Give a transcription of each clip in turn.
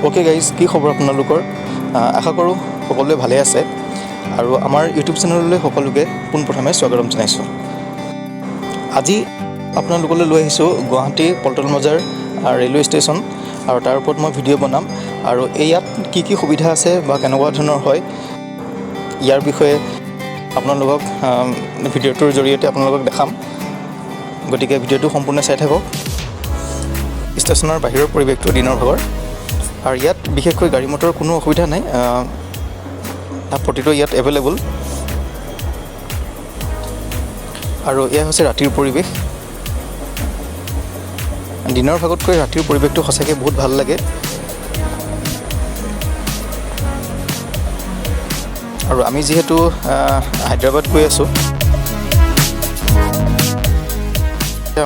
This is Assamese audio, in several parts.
ওকে গাইজ, কি খবৰ আপোনালোকৰ? আশা কৰোঁ সকলোৱে ভালে আছে আৰু আমাৰ ইউটিউব চেনেললৈ সকলোকে পোনপ্ৰথমে স্বাগতম জনাইছোঁ। আজি আপোনালোকলৈ লৈ আহিছোঁ গুৱাহাটী পল্টন বজাৰ ৰেলৱে ষ্টেচন, আৰু তাৰ ওপৰত মই ভিডিঅ' বনাম আৰু ইয়াত কি কি সুবিধা আছে বা কেনেকুৱা ধৰণৰ হয় ইয়াৰ বিষয়ে আপোনালোকক ভিডিঅ'টোৰ জৰিয়তে আপোনালোকক দেখাম। গতিকে ভিডিঅ'টো সম্পূৰ্ণ চাই থাকক। ষ্টেচনৰ বাহিৰৰ পৰিৱেশটো দিনৰ ভাগৰ, আৰু ইয়াত বিশেষকৈ গাড়ী মটৰৰ কোনো অসুবিধা নাই, প্ৰতিটো ইয়াত এভেইলেবল। আৰু এয়া হৈছে ৰাতিৰ পৰিৱেশ। দিনৰ ভাগতকৈ ৰাতিৰ পৰিৱেশটো সঁচাকৈ বহুত ভাল লাগে। আৰু আমি যিহেতু হায়দৰাবাদ গৈ আছোঁ,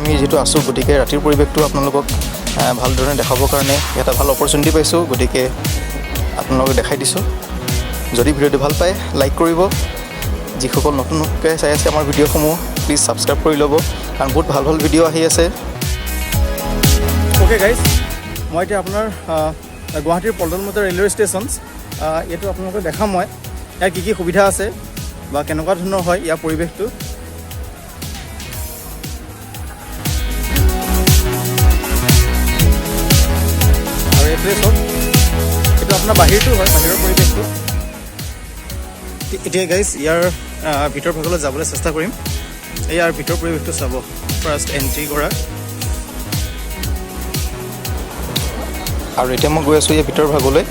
আমি যিহেতু আছোঁ, গতিকে ৰাতিৰ পৰিৱেশটো আপোনালোকক ভালধৰণে দেখাবৰ কাৰণে এটা ভাল অপৰচুনিটি পাইছোঁ। গতিকে আপোনালোকক দেখাই দিছোঁ। যদি ভিডিঅ'টো ভাল পায় লাইক কৰিব। যিসকল নতুনকৈ চাই আছে আমাৰ ভিডিঅ'সমূহ, প্লিজ ছাবস্ক্ৰাইব কৰি ল'ব, কাৰণ বহুত ভাল ভাল ভিডিঅ' আহি আছে। অ'কে গাইজ, মই এতিয়া আপোনাৰ গুৱাহাটীৰ পল্টন বজাৰ ৰেলৱে ষ্টেচন, এইটো আপোনালোকক দেখাম মই ইয়াৰ কি কি সুবিধা আছে বা কেনেকুৱা ধৰণৰ হয় ইয়াৰ পৰিৱেশটো। আৰু এইটোৱে চব, এইটো আপোনাৰ বাহিৰটো হয়, বাহিৰৰ পৰিৱেশটো। এতিয়া গাইজ ইয়াৰ ভিতৰ ভাগলৈ যাবলৈ চেষ্টা কৰিম। ইয়াৰ ভিতৰ পৰিৱেশটো চাব। ফাৰ্ষ্ট এণ্ট্ৰি কৰা, আৰু এতিয়া মই গৈ আছোঁ ইয়াৰ ভিতৰ ভাগলৈ।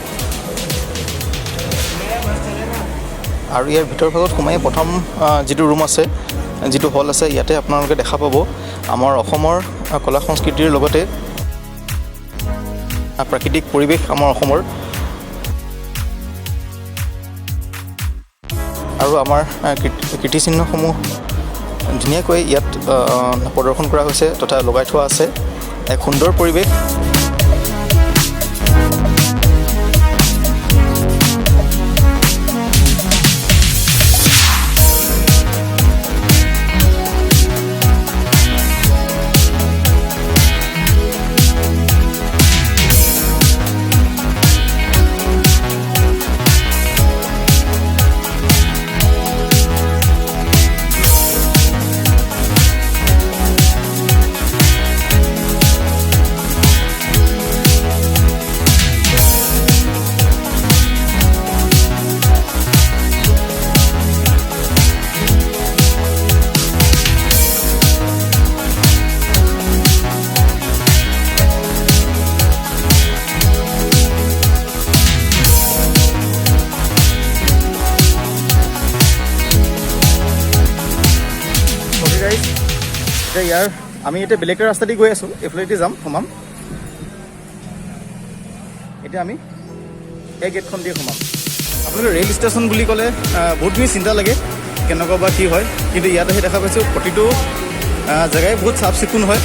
আৰু ইয়াৰ ভিতৰ ভাগত সোমাই প্ৰথম যিটো ৰুম আছে, যিটো হল আছে, ইয়াতে আপোনালোকে দেখা পাব আমাৰ অসমৰ কলা সংস্কৃতিৰ লগতে প্ৰাকৃতিক পৰিৱেশ আমাৰ অসমৰ, আৰু আমাৰ কীৰ্তিচিহ্নসমূহ ধুনীয়াকৈ ইয়াত প্ৰদৰ্শন কৰা হৈছে তথা লগাই থোৱা আছে। এক সুন্দৰ পৰিৱেশ। এতিয়া আমি এতিয়া বেলেগ ৰাস্তা দি গৈ আছোঁ, এইফালেদি যাম, সোমাম। এতিয়া আমি এই গেটখন দিয়ে সোমাম। আপোনালোকে ৰেল ষ্টেচন বুলি ক'লে বহুতখিনি চিন্তা লাগে কেনেকুৱা বা কি হয়, কিন্তু ইয়াত আহি দেখা পাইছোঁ প্ৰতিটো জেগাই বহুত চাফ চিকুণ হয়।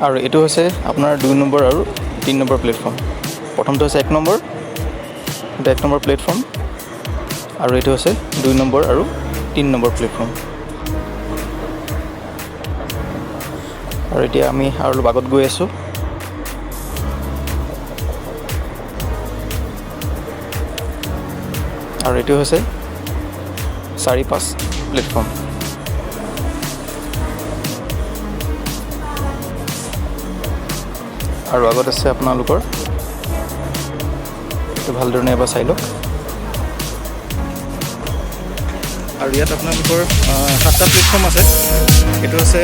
আৰু এইটো হৈছে আপোনাৰ 2 নম্বৰ আৰু 3 নম্বৰ প্লেটফৰ্ম। প্ৰথমটো হৈছে 1 নম্বৰ, এটা 1 নম্বৰ প্লেটফৰ্ম, আৰু এইটো হৈছে 2 নম্বৰ আৰু 3 নম্বৰ প্লেটফৰ্ম। আৰু এতিয়া আমি আৰু অলপ আগত গৈ আছোঁ। আৰু এইটো হৈছে 4-5 প্লেটফৰ্ম। আৰু আগত আছে আপোনালোকৰ, এইটো ভালধৰণে এবাৰ চাই লওক। আৰু ইয়াত আপোনালোকৰ 7টা প্লেটফৰ্ম আছে। এইটো আছে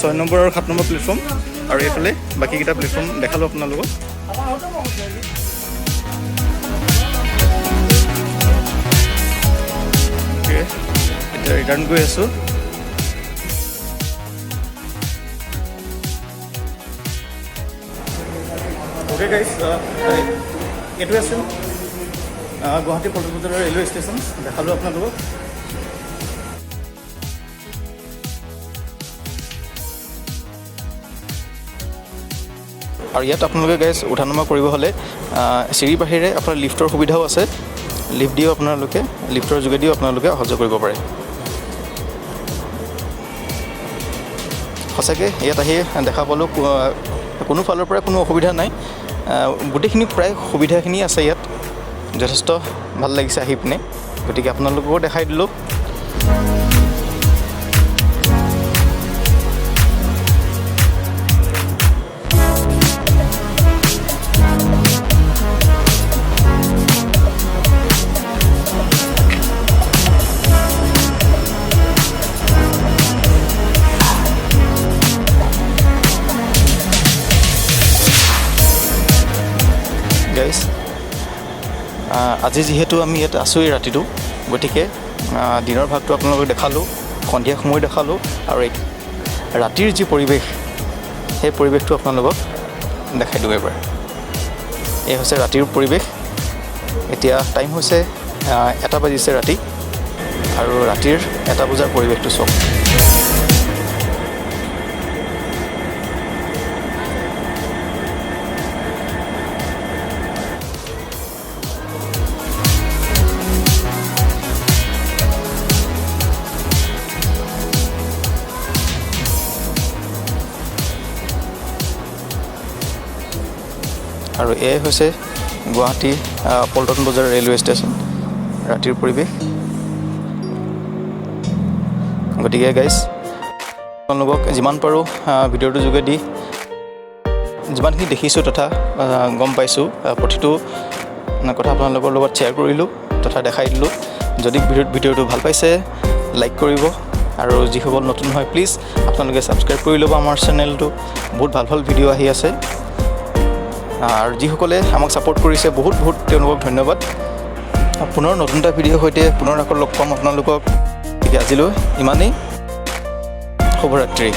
6 নম্বৰ আৰু 7 নম্বৰ প্লেটফৰ্ম, আৰু এইফালে বাকীকেইটা প্লেটফৰ্ম দেখালোঁ আপোনালোকক। এতিয়া ৰিটাৰ্ণ গৈ আছোঁ। অ'কে গাইজ, এইটোৱে আছিল গুৱাহাটী পল্টন বজাৰৰ ৰেলৱে ষ্টেচন। দেখালোঁ আপোনালোকক। আৰু ইয়াত আপোনালোকে গাইজ উঠা নমা কৰিব হ'লে চিৰিৰ বাহিৰে আপোনাৰ লিফ্টৰ সুবিধাও আছে। লিফ্ট দিও আপোনালোকে, লিফ্টৰ যোগেদিও আপোনালোকে অহা যোৱা কৰিব পাৰে। সঁচাকৈ ইয়াত আহি দেখা পালোঁ কোনো ফালৰ পৰা কোনো অসুবিধা নাই। গোটেইখিনি প্ৰায় সুবিধাখিনি আছে ইয়াত। যথেষ্ট ভাল লাগিছে আহি পিনে, গতিকে আপোনালোককো দেখাই দিলোঁ। গাইজ, আজি যিহেতু আমি ইয়াত আছোঁই ৰাতিটো, গতিকে দিনৰ ভাগটো আপোনালোকক দেখালোঁ, সন্ধিয়া সময় দেখালোঁ, আৰু ৰাতিৰ যি পৰিৱেশ, সেই পৰিৱেশটো আপোনালোকক দেখাই দিওঁ এবাৰ। এই হৈছে ৰাতিৰ পৰিৱেশ। এতিয়া টাইম হৈছে 1টা বাজিছে ৰাতি, আৰু ৰাতিৰ 1টা বজাৰ পৰিৱেশটো চাওক। আৰু এয়াই হৈছে গুৱাহাটী পল্টন বজাৰ ৰেলৱে ষ্টেচন, ৰাতিৰ পৰিৱেশ। গতিকে গাইজ, আপোনালোকক যিমান পাৰোঁ ভিডিঅ'টোৰ যোগেদি যিমানখিনি দেখিছোঁ তথা গম পাইছোঁ, প্ৰতিটো কথা আপোনালোকৰ লগত শ্বেয়াৰ কৰিলোঁ তথা দেখাই দিলোঁ। যদি ভিডিঅ'টো ভাল পাইছে লাইক কৰিব, আৰু যিসকল নতুন হয় প্লিজ আপোনালোকে ছাবস্ক্ৰাইব কৰি ল'ব আমাৰ চেনেলটো। বহুত ভাল ভাল ভিডিঅ' আহি আছে, আৰু যিসকলে আমাক ছাপোৰ্ট কৰিছে বহুত বহুত তেওঁলোকক ধন্যবাদ। পুনৰ নতুন এটা ভিডিঅ'ৰ সৈতে পুনৰ আকৌ লগ পাম আপোনালোকক। আজিলৈ ইমানেই, শুভৰাত্ৰি।